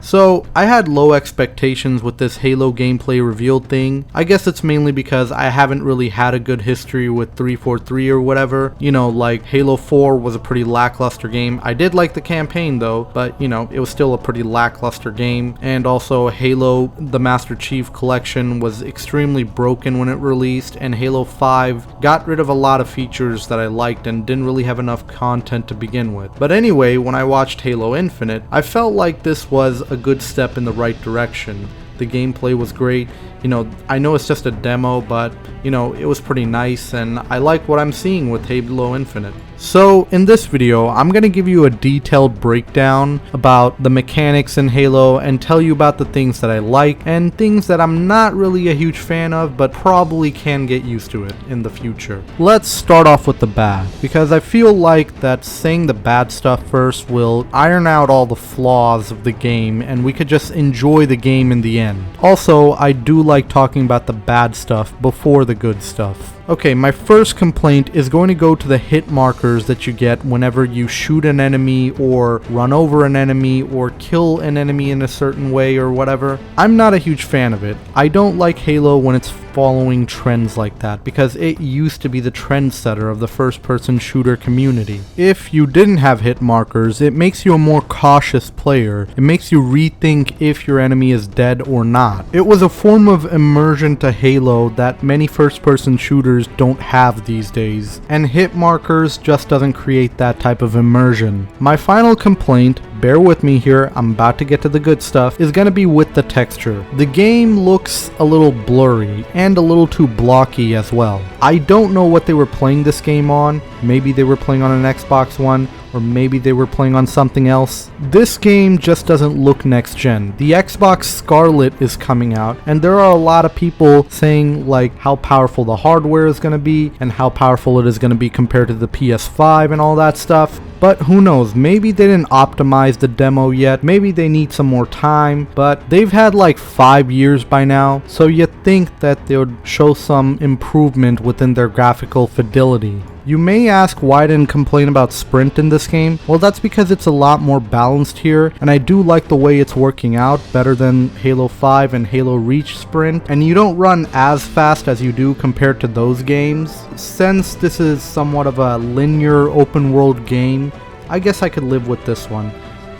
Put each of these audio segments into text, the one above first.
So, I had low expectations with this Halo gameplay revealed thing. I guess it's mainly because I haven't really had a good history with 343 or whatever. You know, like Halo 4 was a pretty lackluster game. I did like the campaign though, but you know, it was still a pretty lackluster game. And also Halo, the Master Chief Collection was extremely broken when it released, and Halo 5 got rid of a lot of features that I liked and didn't really have enough content to begin with. But anyway, when I watched Halo Infinite, I felt like this was a good step in the right direction. The gameplay was great. You know, I know it's just a demo, but you know, it was pretty nice and I like what I'm seeing with Halo Infinite. So in this video, I'm going to give you a detailed breakdown about the mechanics in Halo and tell you about the things that I like and things that I'm not really a huge fan of, but probably can get used to it in the future. Let's start off with the bad, because I feel like that saying the bad stuff first will iron out all the flaws of the game and we could just enjoy the game in the end. Also, I do like talking about the bad stuff before the good stuff. Okay, my first complaint is going to go to the hit markers that you get whenever you shoot an enemy or run over an enemy or kill an enemy in a certain way or whatever. I'm not a huge fan of it. I don't like Halo when it's following trends like that, because it used to be the trendsetter of the first-person shooter community. If you didn't have hit markers, it makes you a more cautious player. It makes you rethink if your enemy is dead or not. It was a form of immersion to Halo that many first-person shooters don't have these days, and hit markers just doesn't create that type of immersion. My final complaint, bear with me here, I'm about to get to the good stuff, is gonna be with the texture. The game looks a little blurry and a little too blocky as well. I don't know what they were playing this game on. Maybe they were playing on an Xbox One, or maybe they were playing on something else. This game just doesn't look next gen. The Xbox Scarlet is coming out, and there are a lot of people saying like how powerful the hardware is going to be and how powerful it is going to be compared to the PS5 and all that stuff. But who knows, maybe they didn't optimize the demo yet, maybe they need some more time, but they've had like 5 years by now, so you'd think that they would show some improvement within their graphical fidelity. You may ask why I didn't complain about sprint in this game. Well, that's because it's a lot more balanced here, and I do like the way it's working out better than Halo 5 and Halo Reach sprint, and you don't run as fast as you do compared to those games. Since this is somewhat of a linear open world game, I guess I could live with this one.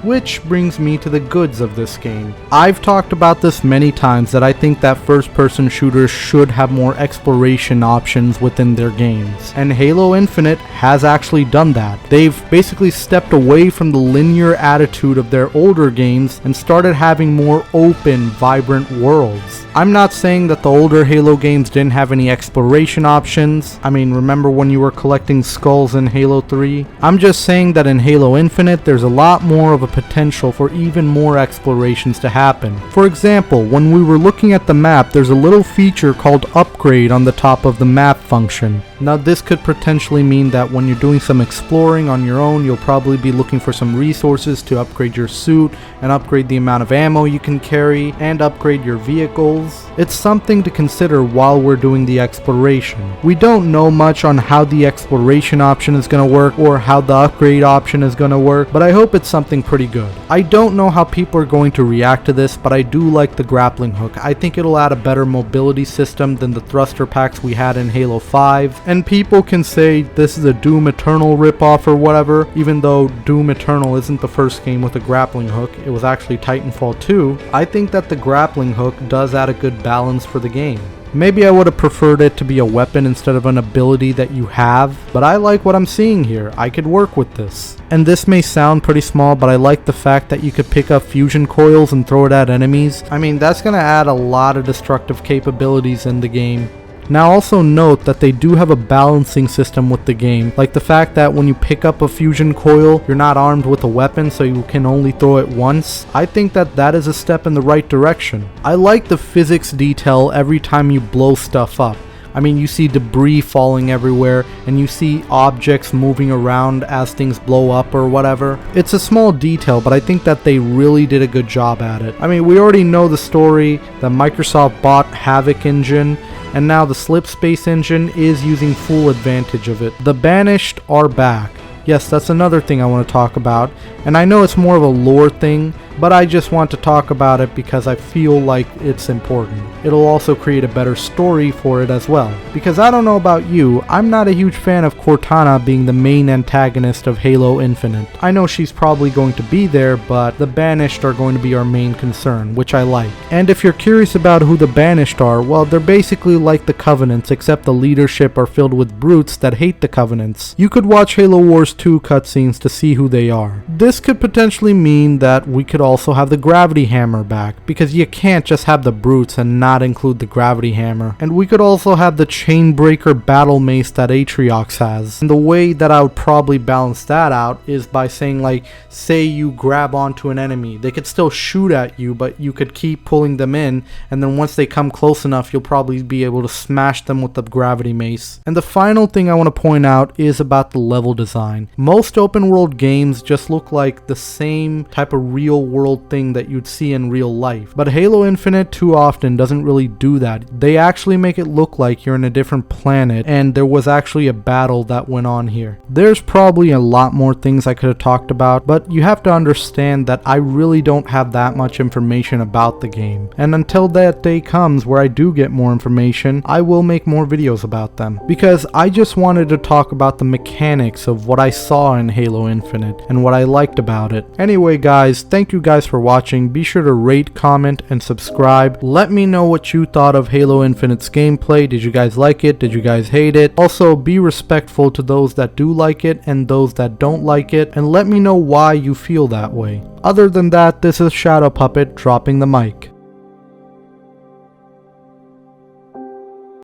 Which brings me to the goods of this game. I've talked about this many times that I think that first-person shooters should have more exploration options within their games, and Halo Infinite has actually done that. They've basically stepped away from the linear attitude of their older games and started having more open, vibrant worlds. I'm not saying that the older Halo games didn't have any exploration options. I mean, remember when you were collecting skulls in Halo 3? I'm just saying that in Halo Infinite, there's a lot more of a potential for even more explorations to happen. For example, when we were looking at the map, there's a little feature called upgrade on the top of the map function. Now this could potentially mean that when you're doing some exploring on your own, you'll probably be looking for some resources to upgrade your suit and upgrade the amount of ammo you can carry and upgrade your vehicles. It's something to consider while we're doing the exploration. We don't know much on how the exploration option is going to work or how the upgrade option is going to work, but I hope it's something pretty good. I don't know how people are going to react to this, but I do like the grappling hook. I think it'll add a better mobility system than the thruster packs we had in Halo 5. And people can say this is a Doom Eternal ripoff or whatever, even though Doom Eternal isn't the first game with a grappling hook. It was actually Titanfall 2. I think that the grappling hook does add a good balance for the game. Maybe I would have preferred it to be a weapon instead of an ability that you have, but I like what I'm seeing here. I could work with this. And this may sound pretty small, but I like the fact that you could pick up fusion coils and throw it at enemies. I mean, that's going to add a lot of destructive capabilities in the game. Now also note that they do have a balancing system with the game, like the fact that when you pick up a fusion coil, you're not armed with a weapon, so you can only throw it once. I think that that is a step in the right direction. I like the physics detail every time you blow stuff up. I mean, you see debris falling everywhere, and you see objects moving around as things blow up or whatever. It's a small detail, but I think that they really did a good job at it. I mean, we already know the story that Microsoft bought Havok Engine, and now the Slipspace engine is using full advantage of it. The Banished are back. Yes, that's another thing I want to talk about, and I know it's more of a lore thing, but I just want to talk about it because I feel like it's important. It'll also create a better story for it as well. Because I don't know about you, I'm not a huge fan of Cortana being the main antagonist of Halo Infinite. I know she's probably going to be there, but the Banished are going to be our main concern, which I like. And if you're curious about who the Banished are, well, they're basically like the Covenants, except the leadership are filled with brutes that hate the Covenants. You could watch Halo Wars 2 cutscenes to see who they are. This could potentially mean that we could also have the Gravity Hammer back, because you can't just have the brutes and not include the Gravity Hammer. And we could also have the Chainbreaker battle mace that Atriox has. And the way that I would probably balance that out is by saying, like, say you grab onto an enemy, they could still shoot at you, but you could keep pulling them in, and then once they come close enough, you'll probably be able to smash them with the Gravity Mace. And the final thing I want to point out is about the level design. Most open world games just look like the same type of real world thing that you'd see in real life, but Halo Infinite too often doesn't really do that. They actually make it look like you're in a different planet and there was actually a battle that went on here. There's probably a lot more things I could have talked about, but you have to understand that I really don't have that much information about the game, and until that day comes where I do get more information, I will make more videos about them, because I just wanted to talk about the mechanics of what I saw in Halo Infinite and what I liked about it. Anyway guys, thank you guys for watching. Be sure to rate, comment, and subscribe. Let me know what you thought of Halo Infinite's gameplay. Did you guys like it? Did you guys hate it? Also, be respectful to those that do like it and those that don't like it, and let me know why you feel that way. Other than that, this is Shadow Puppet dropping the mic.